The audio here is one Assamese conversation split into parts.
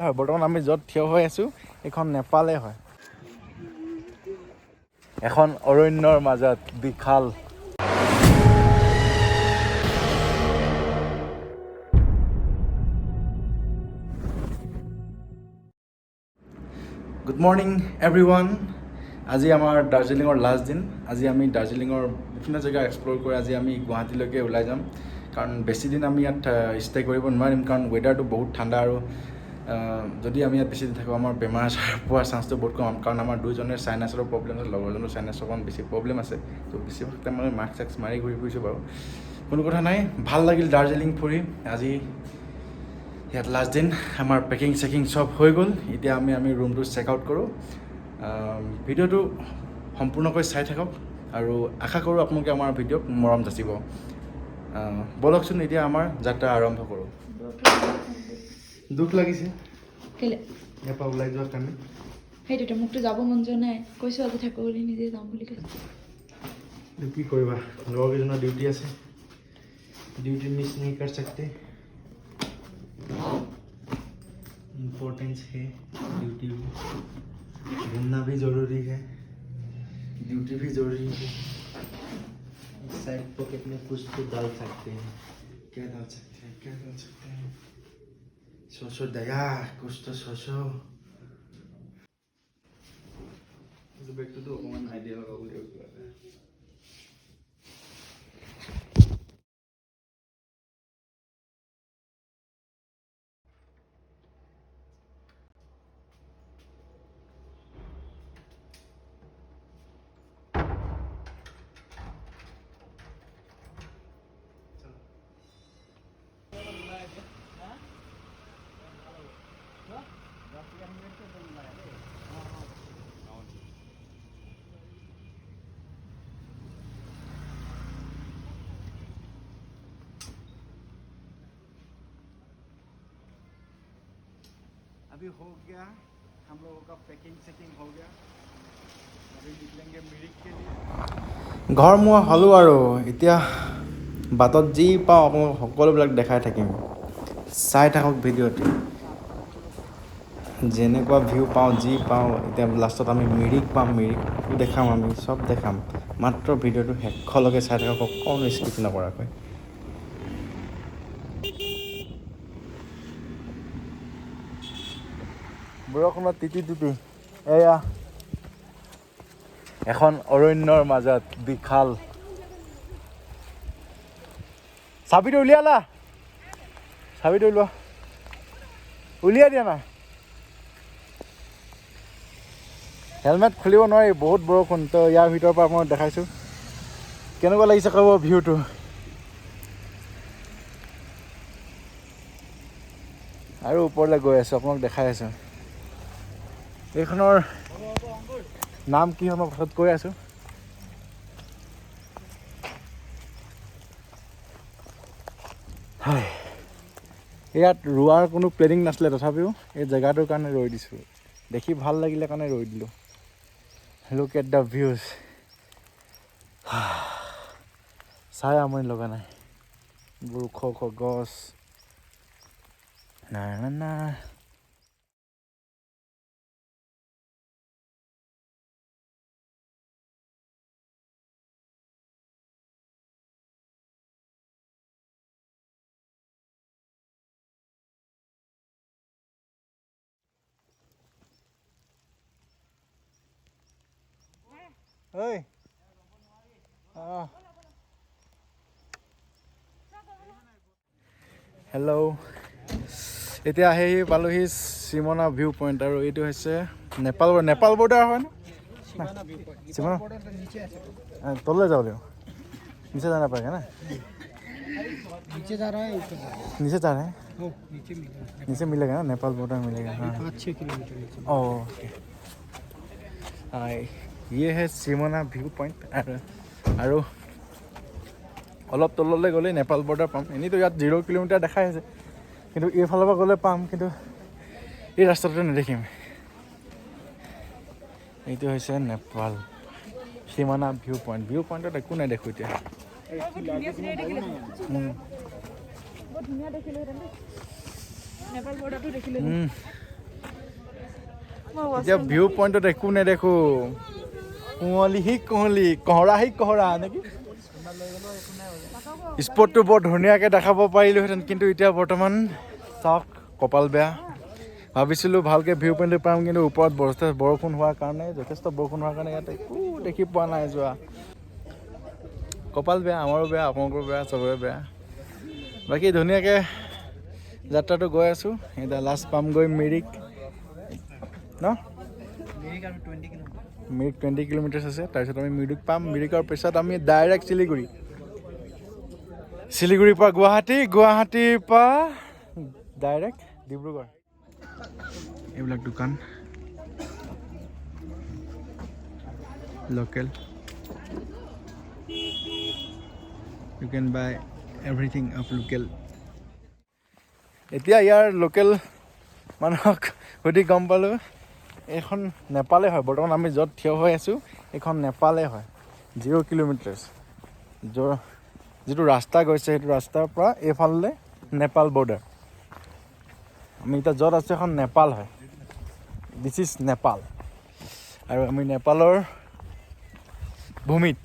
হয় বৰ্তমান আমি য'ত থিয় হৈ আছোঁ এইখন নেপালে হয় এখন অৰণ্যৰ মাজত বিশাল গুড মৰ্ণিং এভৰিৱান আজি আমাৰ দাৰ্জিলিঙৰ লাষ্ট দিন আজি আমি দাৰ্জিলিঙৰ বিভিন্ন জেগা এক্সপ্ল'ৰ কৰি আজি আমি গুৱাহাটীলৈকে ওলাই যাম কাৰণ বেছি দিন আমি ইয়াত ষ্টে কৰিব নোৱাৰিম কাৰণ ৱেডাৰটো বহুত ঠাণ্ডা আৰু যদি আমি ইয়াত বেছি দিন থাকোঁ আমাৰ বেমাৰ আজাৰ পোৱাৰ চান্সটো বহুত কম কাৰণ আমাৰ দুইজনে চাইনাছৰ প্ৰব্লেম আছে লগৰজনৰ চাইনাছৰ অকণমান বেছি প্ৰব্লেম আছে ত' বেছিভাগ টাইম মই মাস্ক চাস্ক মাৰি ঘূৰি ফুৰিছোঁ বাৰু কোনো কথা নাই ভাল লাগিল দাৰ্জিলিং ফুৰি আজি ইয়াত লাষ্ট দিন আমাৰ পেকিং চেকিং চব হৈ গ'ল এতিয়া আমি ৰুমটো চেক আউট কৰোঁ ভিডিঅ'টো সম্পূৰ্ণকৈ চাই থাকক আৰু আশা কৰোঁ আপোনালোকে আমাৰ ভিডিঅ'ক মৰম যাচিব ব'লকচোন এতিয়া আমাৰ যাত্ৰা আৰম্ভ কৰোঁ দুখ লাগিছে কেলে ইয়াৰ পৰা ওলাই যোৱাৰ কাৰণে সেইটোতে মোকতো যাব মন যোৱা নাই কৈছোঁ আজি থাকোঁ বুলি নিজে যাম বুলি কৈছোঁ কি কৰিবা লগৰকেইজনৰ ডিউটি আছে ডিউটি মিছ नहीं कर सकते इम्पोर्टेंस है ड्यूटी में घूमना भी ज़रूरी है ड्यूटी भी ज़रूरी है साइड पॉकेट में कुछ तो डाल सकते हैं क्या डाल सकते हैं सोचो दया कुछ तो सोचो बैग तो अकमान आइडिया लगा बोले अभी हो गया हम लोगों का पैकिंग सेकिंग हो गया अभी निकलेंगे मिरिक के लिए ঘৰ মই হ'লোঁ আৰু এতিয়া বাটত যি পাওঁ আপোনালোক সকলোবিলাক দেখাই থাকিম চাই থাকক ভিডিঅ'টো যেনেকুৱা ভিউ পাওঁ যি পাওঁ এতিয়া লাষ্টত আমি মিৰিক পাম মিৰিকটো দেখাম আমি চব দেখাম মাত্ৰ ভিডিঅ'টো শেষলৈকে চাই থাকক অকণো স্কিপ নকৰাকৈ বৰষুণত তিতি এয়া এখন অৰণ্যৰ মাজত বিশাল চাবিটো উলিয়ালা চাবিটো উলিওৱা উলিয়াই দিয়া না হেলমেট খুলিব নোৱাৰি বহুত বৰষুণ তো ইয়াৰ ভিতৰৰ পৰা মই দেখাইছোঁ কেনেকুৱা লাগিছে ক'ব ভিউটো আৰু ওপৰলৈ গৈ আছোঁ আপোনাক দেখাই আছোঁ এইখনৰ নাম কি হয় মই পাছত কৈ আছোঁ ইয়াত ৰোৱাৰ কোনো প্লেনিং নাছিলে তথাপিও এই জেগাটোৰ কাৰণে ৰৈ দিছোঁ দেখি ভাল লাগিলে কাৰণে ৰৈ দিলোঁ লুক এট দ্য ভিউজ চাই আমনি লগা নাই ওখ ওখ গছ না ঐ হেল্ল' এতিয়া আহি পালোহি চিমনা ভিউ পইণ্ট আৰু এইটো হৈছে নেপাল বৰ্ডাৰ হয় ন চিমনা তললৈ যাব লাগিব नीचे जाना पड़ेगा ना नीचे जा रहा है नीचे जा रहे हैं नीचे मिलेगा ना नेपाल बॉर्डर मिलेगा हाँ 5-6 किलोमीटर नीचे ओके ये है सिमना ভিউ পইণ্ট আৰু অলপ তললৈ গ'লে নেপাল বৰ্ডাৰ পাম এনেইতো ইয়াত 0 কিলোমিটাৰ দেখাই আছে কিন্তু এইফালৰ পৰা গ'লে পাম কিন্তু এই ৰাস্তাটো নেদেখিম এইটো হৈছে নেপাল সিমানা ভিউ পইণ্টত একো নাই দেখোঁ এতিয়া এতিয়া ভিউ পইণ্টত একো নেদেখোঁ কুঁৱলী সি কুঁৱলী কহৰা সি কহৰা নেকি স্পটটো বৰ ধুনীয়াকৈ দেখাব পাৰিলোহেঁতেন কিন্তু এতিয়া বৰ্তমান চাওক কপাল বেয়া ভাবিছিলোঁ ভালকৈ ভিউ পইণ্টটো পাম কিন্তু ওপৰত বৰষুণ হোৱাৰ কাৰণে যথেষ্ট বৰষুণ হোৱাৰ কাৰণে ইয়াতে একো দেখি পোৱা নাই যোৱা কপাল বেয়া আমাৰো বেয়া আপোনালোকৰো বেয়া চবৰে বেয়া বাকী ধুনীয়াকৈ যাত্ৰাটো গৈ আছোঁ এতিয়া লাষ্ট পামগৈ মিৰিক ন মিৰিক 20 কিলোমিটাৰ্ছ আছে তাৰপিছত আমি মিৰিক পাম মিৰিকৰ পিছত আমি ডাইৰেক্ট শিলিগুৰিৰ পৰা গুৱাহাটীৰ পৰা ডাইৰেক্ট ডিব্ৰুগড় এইবিলাক দোকান local you can buy everything of local এতিয়া ইয়াৰ লোকেল মানুহক সুধি গম পালোঁ এইখন নেপালে হয় বৰ্তমান আমি য'ত থিয় হৈ আছোঁ এইখন নেপালে হয় 0 কিলোমিটাৰ্ছ যিটো ৰাস্তা গৈছে সেইটো ৰাস্তাৰ পৰা এইফালে নেপাল বৰ্ডাৰ আমি এতিয়া য'ত আছোঁ এখন নেপাল হয় দিছ ইজ নেপাল আৰু আমি নেপালৰ ভূমিত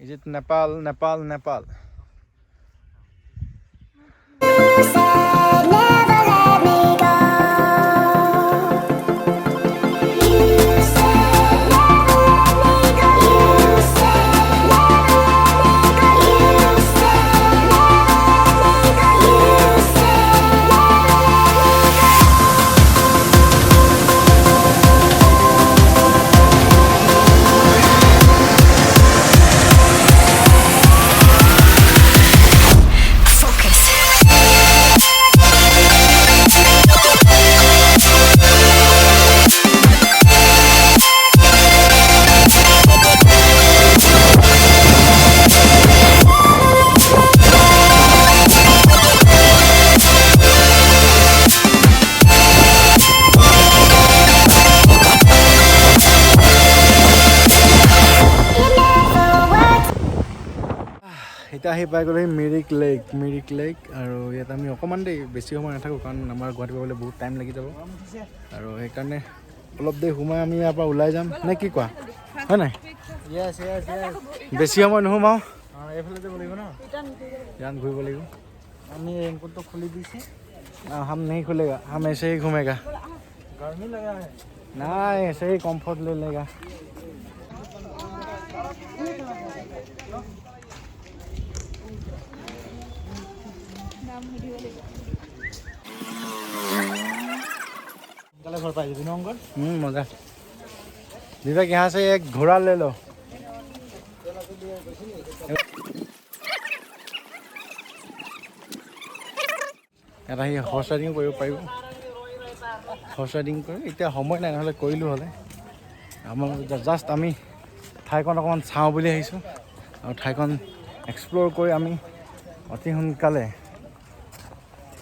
ইজ ইট নেপাল নেপাল নেপাল এতিয়া আহি পাই গ'লো মিৰিক লেক আৰু ইয়াত আমি অকণমান দেৰি বেছি সময় নাথাকোঁ কাৰণ আমাৰ গুৱাহাটী পাবলৈ বহুত টাইম লাগি যাব আৰু সেইকাৰণে অলপ দেৰি সোমাই আমি ইয়াৰ পৰা ওলাই যাম নে কি কোৱা হয় নাই বেছি সময় নোসোমাওঁ এইফালে যাব লাগিব ন ইয়াত ঘূৰিব লাগিব আমি ৰেইনকোটটো খুলি দিছোঁ हम नहीं खुलेगा हम ऐसे ही घूमेगा गर्मी लगा है ना ऐसे ही कंफर्ट ले लेगा घर पाई मजा विवेक यहाँ से एक घोड़ा ले लो এটা সি হৰ্চ ৰাইডিং কৰিব পাৰিব হৰ্চ ৰাইডিং কৰি এতিয়া সময় নাই নহ'লে কৰিলোঁ হ'লে আমাৰ জাষ্ট আমি ঠাইখন অকণমান চাওঁ বুলি আহিছোঁ আৰু ঠাইখন এক্সপ্ল'ৰ কৰি আমি অতি সোনকালে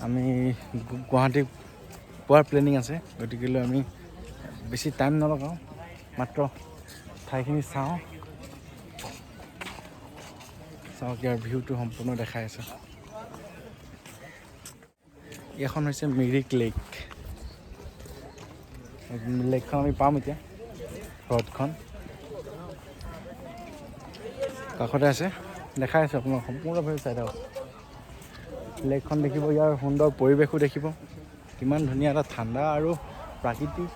আমি গুৱাহাটী পোৱাৰ প্লেনিং আছে গতিকেলৈ আমি বেছি টাইম নলগাওঁ মাত্ৰ ঠাইখিনি চাওঁ ইয়াৰ ভিউটো সম্পূৰ্ণ দেখাই আছে এইখন হৈছে মিৰিক লেকখন আমি পাম এতিয়া হ্ৰদখন কাষতে আছে দেখাই আছে আপোনাক সম্পূৰ্ণভাৱে চাই থাকক লেকখন দেখিব ইয়াৰ সুন্দৰ পৰিৱেশো দেখিব কিমান ধুনীয়া এটা ঠাণ্ডা আৰু প্ৰাকৃতিক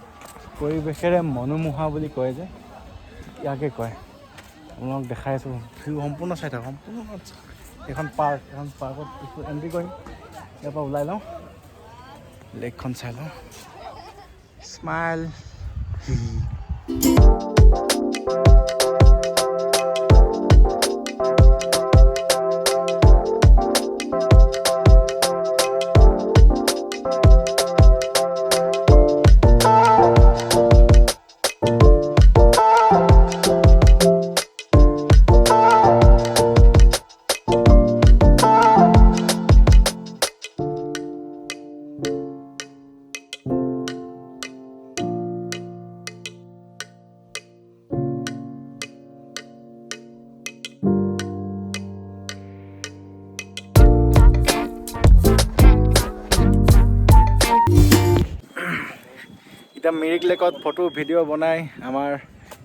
পৰিৱেশেৰে মনোমোহা বুলি কয় যে ইয়াকে কয় আপোনাক দেখাই আছোঁ ভিউ সম্পূৰ্ণ চাই থাকক সম্পূৰ্ণ এখন পাৰ্কত এণ্ট্ৰি কৰিম ইয়াৰ পৰা ওলাই লওঁ লেকখন চাই লওঁ স্মাইল এতিয়া মিৰিক লেকত ফটো ভিডিঅ' বনাই আমাৰ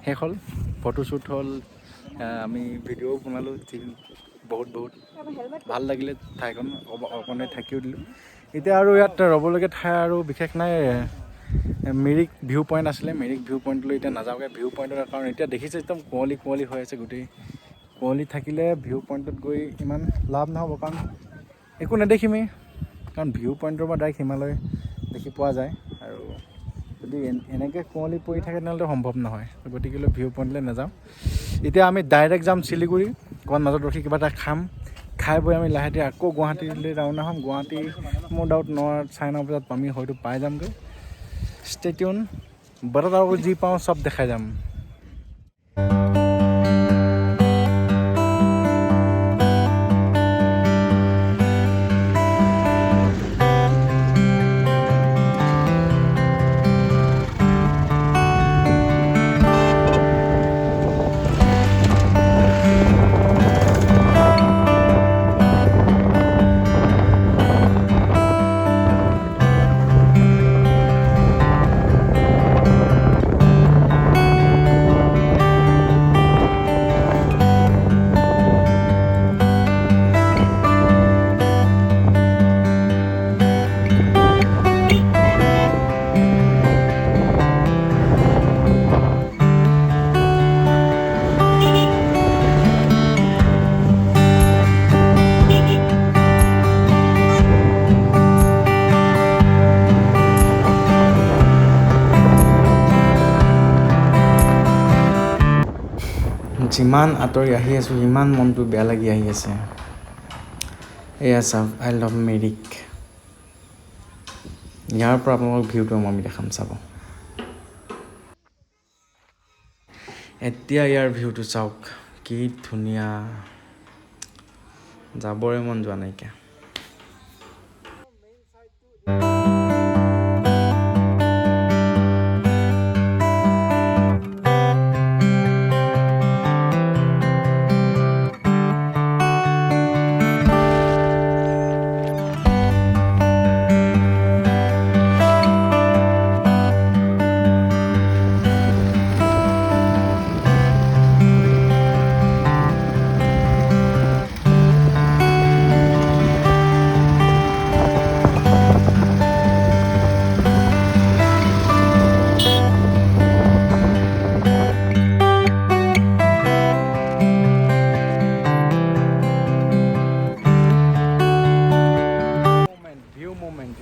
শেষ হ'ল ফটোশ্বুট হ'ল আমি ভিডিঅ'ও বনালোঁ বহুত ভাল লাগিলে ঠাইখন অকণে থাকিও দিলোঁ এতিয়া আৰু ইয়াত ৰ'বলগীয়া ঠাই আৰু বিশেষ নাই মিৰিক ভিউ পইণ্ট আছিলে মিৰিক ভিউ পইণ্টলৈ এতিয়া নাযাওঁগৈ ভিউ পইণ্টৰ কাৰণ এতিয়া দেখিছে একদম কুঁৱলী হৈ আছে গোটেই কুঁৱলী থাকিলে ভিউ পইণ্টত গৈ ইমান লাভ নহ'ব কাৰণ একো নেদেখিমেই কাৰণ ভিউ পইণ্টৰ পৰা ডাইৰেক্ট হিমালয় দেখি পোৱা যায় আৰু যদি এনেকৈ কুঁৱলী পৰি থাকে তেনেহ'লে সম্ভৱ নহয় গতিকেলৈ ভিউ পইণ্টলৈ নাযাওঁ এতিয়া আমি ডাইৰেক্ট যাম শিলিগুৰি অকণমান মাজত ৰখি কিবা এটা খাই বৈ আমি লাহে ধীৰে আকৌ গুৱাহাটীলৈ ৰাওনা হ'ম গুৱাহাটী মোৰ ডাউট 9-9:30 বজাত আমি হয়তো পাই যামগৈ ষ্টে টিউন বাটত আৰু যি পাওঁ চব দেখাই যাম যিমান আঁতৰি আহি আছোঁ সিমান মনটো বেয়া লাগি আহি আছে এয়া চাওক আই লাভ মিৰিক ইয়াৰ পৰা আপোনালোকক ভিউটো আমি দেখাম চাব এতিয়া ইয়াৰ ভিউটো চাওক কি ধুনীয়া যাবৰে মন যোৱা নাইকিয়া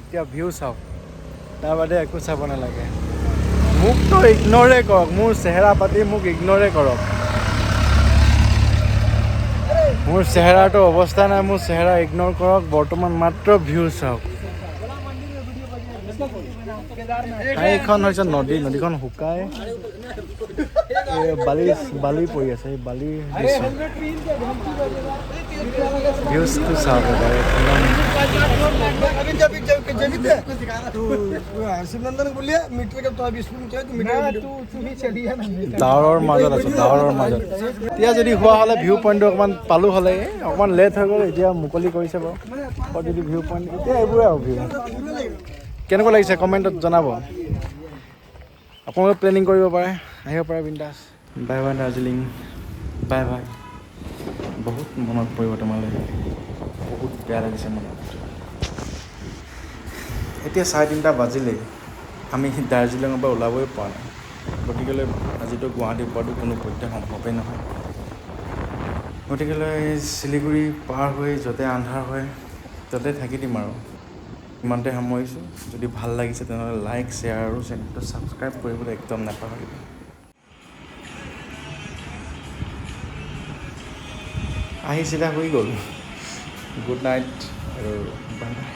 এতিয়া ভিউ চাওক তাৰ বাদে একো চাব নালাগে মোকতো ইগনৰে কৰক মোৰ চেহেৰা পাতি মোক ইগনৰে কৰক মোৰ চেহেৰাটো অৱস্থা নাই মোৰ চেহেৰা ইগন'ৰ কৰক বৰ্তমান মাত্ৰ ভিউ চাওক ঠাইখন হৈছে নদীখন শুকাই বালি পৰি আছে এই বালিৰ ভিউজটো চাওক ডাৱৰৰ মাজত আছো এতিয়া যদি হোৱা হ'লে ভিউ পইণ্টটো অকণমান পালোঁ হ'লে অকণমান লেট হৈ গ'ল এতিয়া মুকলি কৰিছে বাৰু যদি ভিউ পইণ্ট এতিয়া এইবোৰে আৰু ভিউ কেনেকুৱা লাগিছে কমেণ্টত জনাব আপোনালোকে প্লেনিং কৰিব পাৰে আহিব পাৰে বিন্দাছ bye bye Darjeeling bye bye বহুত মনত পৰিব তোমালৈ বহুত বেয়া লাগিছে মনত এতিয়া 3:30 বাজিলেই আমি দাৰ্জিলিঙৰ পৰা ওলাবই পৰা নাই গতিকেলৈ আজিতো গুৱাহাটী পোৱাটো কোনো পধ্যে সম্ভৱেই নহয় গতিকেলৈ শিলিগুৰি পাৰ হৈ য'তে আন্ধাৰ হয় ত'তে থাকি দিম আৰু ইমানতে সামৰিছোঁ যদি ভাল লাগিছে তেনেহ'লে লাইক শ্বেয়াৰ আৰু চেনেলটো ছাবস্ক্ৰাইব কৰিবলৈ একদম নাপাহৰিব আহি চিধা হৈ গ'ল গুড নাইট আৰু বাই বাই